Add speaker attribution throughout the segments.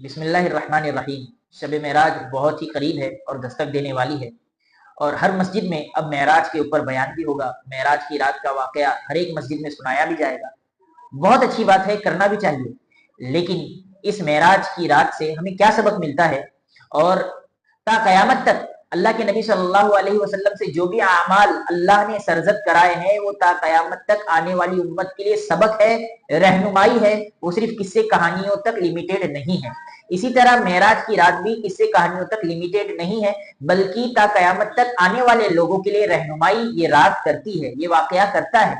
Speaker 1: بسم اللہ الرحمن الرحیم۔ شب معراج بہت ہی قریب ہے اور دستک دینے والی ہے، اور ہر مسجد میں اب معراج کے اوپر بیان بھی ہوگا۔ معراج کی رات کا واقعہ ہر ایک مسجد میں سنایا بھی جائے گا۔ بہت اچھی بات ہے، کرنا بھی چاہیے، لیکن اس معراج کی رات سے ہمیں کیا سبق ملتا ہے، اور تا قیامت تک اللہ کے نبی صلی اللہ علیہ وسلم سے جو بھی اعمال اللہ نے سرزد کرائے ہیں وہ تا قیامت تک آنے والی امت کے لیے سبق ہے، رہنمائی ہے، وہ صرف قصے کہانیوں تک لیمیٹڈ نہیں ہے۔ اسی طرح معراج کی رات بھی قصے کہانیوں تک لیمیٹڈ نہیں ہے، بلکہ تا قیامت تک آنے والے لوگوں کے لیے رہنمائی یہ رات کرتی ہے، یہ واقعہ کرتا ہے۔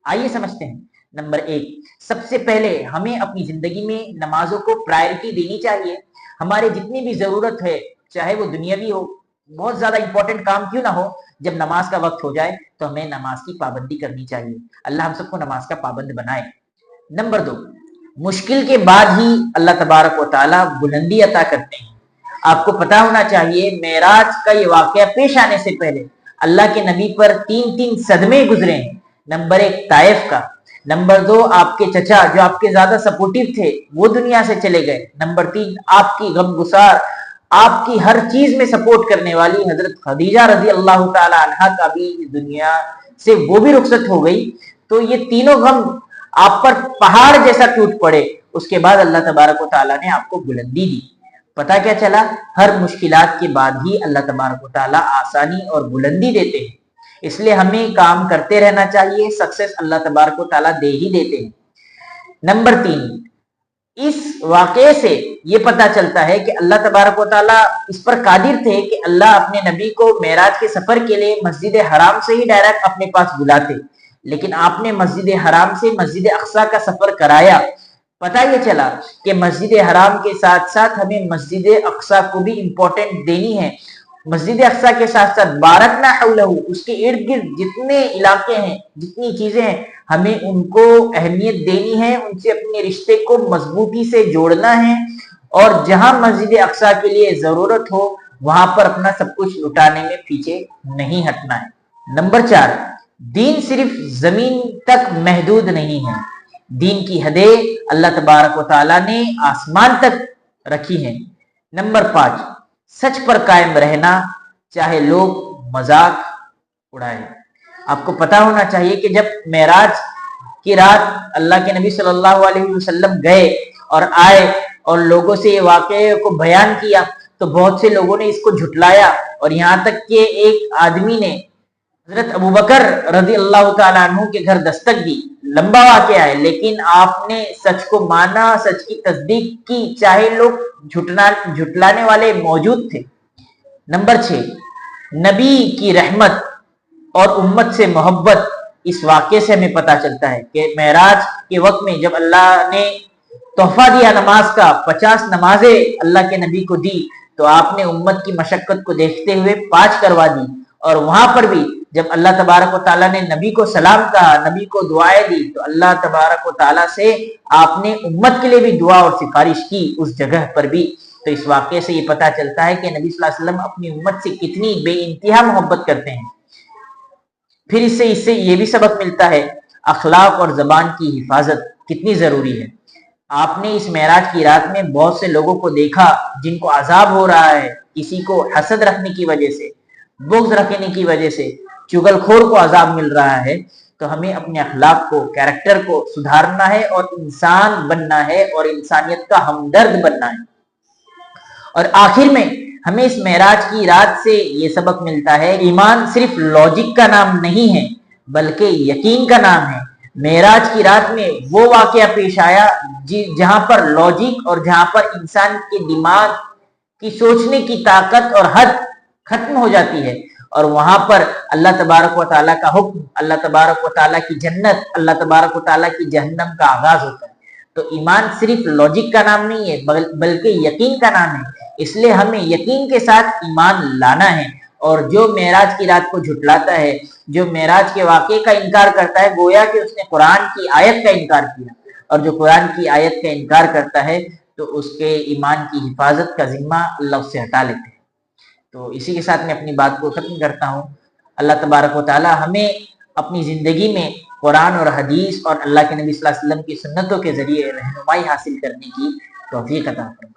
Speaker 1: آئیے سمجھتے ہیں۔ نمبر 1، سب سے پہلے ہمیں اپنی زندگی میں نمازوں کو پرائرٹی دینی چاہیے۔ ہمارے جتنی بھی ضرورت ہے، چاہے وہ دنیاوی ہو، بہت زیادہ امپورٹنٹ کام کیوں نہ ہو، جب نماز کا وقت ہو جائے تو ہمیں نماز کی پابندی کرنی چاہیے۔ اللہ ہم سب کو نماز کا پابند بنائے۔ نمبر 2، مشکل کے بعد ہی اللہ تبارک و تعالیٰ بلندی عطا کرتے ہیں۔ آپ کو پتا ہونا چاہیے، معراج کا یہ واقعہ پیش آنے سے پہلے اللہ کے نبی پر 3 صدمے گزرے ہیں۔ نمبر 1 طائف کا، نمبر 2 آپ کے چچا جو آپ کے زیادہ سپورٹیو تھے وہ دنیا سے چلے گئے، نمبر 3 آپ کی غمگسار، آپ کی ہر چیز میں سپورٹ کرنے والی حضرت خدیجہ رضی اللہ تعالی عنہا کا بھی دنیا سے وہ بھی رخصت ہو گئی۔ تو یہ تینوں غم آپ پر پہاڑ جیسا ٹوٹ پڑے، اس کے بعد اللہ تبارک و تعالیٰ نے آپ کو بلندی دی۔ پتا کیا چلا؟ ہر مشکلات کے بعد ہی اللہ تبارک و تعالیٰ آسانی اور بلندی دیتے ہیں، اس لیے ہمیں کام کرتے رہنا چاہیے، سکسیس اللہ تبارک و تعالیٰ دے ہی دیتے ہیں۔ نمبر 3، اس واقعے سے یہ پتا چلتا ہے کہ اللہ تبارک و تعالیٰ اس پر قادر تھے کہ اللہ اپنے نبی کو معراج کے سفر کے لیے مسجد حرام سے ہی ڈائریکٹ اپنے پاس بلاتے، لیکن آپ نے مسجد حرام سے مسجد اقصی کا سفر کرایا۔ پتہ یہ چلا کہ مسجد حرام کے ساتھ ساتھ ہمیں مسجد اقصی کو بھی امپورٹنٹ دینی ہے۔ مسجد اقصی کے ساتھ ساتھ بارکنا حولہ، اس کے ارد گرد جتنے علاقے ہیں، جتنی چیزیں ہیں، ہمیں ان کو اہمیت دینی ہے، ان سے اپنے رشتے کو مضبوطی سے جوڑنا ہے، اور جہاں مسجد اقصی کے لیے ضرورت ہو وہاں پر اپنا سب کچھ لٹانے میں پیچھے نہیں ہٹنا ہے۔ نمبر 4، دین صرف زمین تک محدود نہیں ہے، دین کی حدیں اللہ تبارک و تعالیٰ نے آسمان تک رکھی ہیں۔ نمبر 5، سچ پر قائم رہنا چاہے لوگ مذاق اڑائیں۔ آپ کو پتا ہونا چاہیے کہ جب معراج کی رات اللہ کے نبی صلی اللہ علیہ وسلم گئے اور آئے اور لوگوں سے یہ واقعے کو بیان کیا تو بہت سے لوگوں نے اس کو جھٹلایا، اور یہاں تک کہ ایک آدمی نے حضرت ابوبکر رضی اللہ تعالیٰ عنہ کے گھر دستک دی۔ لمبا واقعہ ہے، لیکن آپ نے سچ کو مانا، سچ کی تصدیق کی، چاہے لوگ جھٹلانے والے موجود تھے۔ نمبر 6، نبی کی رحمت اور امت سے محبت اس واقعے سے ہمیں پتا چلتا ہے کہ معراج کے وقت میں جب اللہ نے تحفہ دیا نماز کا، 50 نمازیں اللہ کے نبی کو دی، تو آپ نے امت کی مشقت کو دیکھتے ہوئے 5 کروا دی، اور وہاں پر بھی جب اللہ تبارک و تعالیٰ نے نبی کو سلام کہا، نبی کو دعائیں دی، تو اللہ تبارک و تعالیٰ سے آپ نے امت کے لیے بھی دعا اور سفارش کی اس جگہ پر بھی۔ تو اس واقعے سے یہ پتا چلتا ہے کہ نبی صلی اللہ علیہ وسلم اپنی امت سے کتنی بے انتہا محبت کرتے ہیں۔ پھر اس سے یہ بھی سبق ملتا ہے اخلاق اور زبان کی حفاظت کتنی ضروری ہے۔ آپ نے اس معراج کی رات میں بہت سے لوگوں کو دیکھا جن کو عذاب ہو رہا ہے، کسی کو حسد رکھنے کی وجہ سے، بغض رکھنے کی وجہ سے، چغل خور کو عذاب مل رہا ہے۔ تو ہمیں اپنے اخلاق کو، کیریکٹر کو سدھارنا ہے اور انسان بننا ہے اور انسانیت کا ہمدرد بننا ہے۔ اور آخر میں ہمیں اس معراج کی رات سے یہ سبق ملتا ہے، ایمان صرف لاجک کا نام نہیں ہے بلکہ یقین کا نام ہے۔ معراج کی رات میں وہ واقعہ پیش آیا جہاں پر لاجک اور جہاں پر انسان کے دماغ کی سوچنے کی طاقت اور حد ختم ہو جاتی ہے، اور وہاں پر اللہ تبارک و تعالیٰ کا حکم، اللہ تبارک و تعالیٰ کی جنت، اللہ تبارک و تعالیٰ کی جہنم کا آغاز ہوتا ہے۔ تو ایمان صرف لاجک کا نام نہیں ہے بلکہ یقین کا نام ہے، اس لیے ہمیں یقین کے ساتھ ایمان لانا ہے۔ اور جو معراج کی رات کو جھٹلاتا ہے، جو معراج کے واقعے کا انکار کرتا ہے، گویا کہ اس نے قرآن کی آیت کا انکار کیا، اور جو قرآن کی آیت کا انکار کرتا ہے تو اس کے ایمان کی حفاظت کا ذمہ اللہ اس سے ہٹا لیتے ہیں۔ تو اسی کے ساتھ میں اپنی بات کو ختم کرتا ہوں۔ اللہ تبارک و تعالی ہمیں اپنی زندگی میں قرآن اور حدیث اور اللہ کے نبی صلی اللہ علیہ وسلم کی سنتوں کے ذریعے رہنمائی حاصل کرنے کی توفیق عطا فرمائے۔